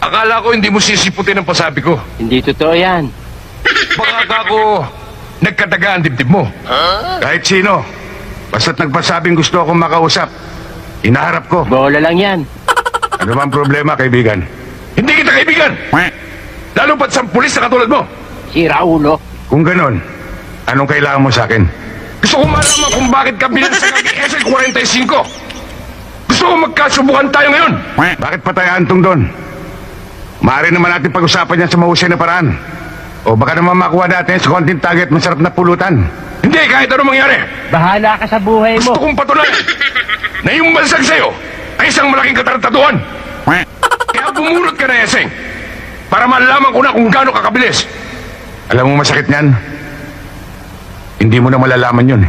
Akala ko hindi mo sisiputin ang pasabi ko. Hindi totoo yan. Baka ako nagkataga ang dibdib mo. Kahit sino, basta't nagpasabing gusto akong makausap, inaharap ko. Bola lang yan. Ano bang problema, kaibigan? Hindi kita kaibigan. Lalo pat sa pulis na katulad mo. Si Raulo. Kung ganon, anong kailangan mo sa akin? Gusto ko malaman kung bakit ka binasag ang SL-45. Gusto ko magkasubukan tayo ngayon. Bakit patay Antong doon? Maaari naman natin pag-usapan yan sa mahusay na paraan. O baka naman makuha natin sa konting target masarap na pulutan. Hindi, kahit ano mangyari. Bahala ka sa buhay mo. Gusto kong patunayan na yung balsag sa'yo ay isang malaking katarataduhan. Kaya bumunot ka na, Eseng, para malaman ko na kung gaano kakabilis. Alam mo masakit niyan? Hindi mo na malalaman yun.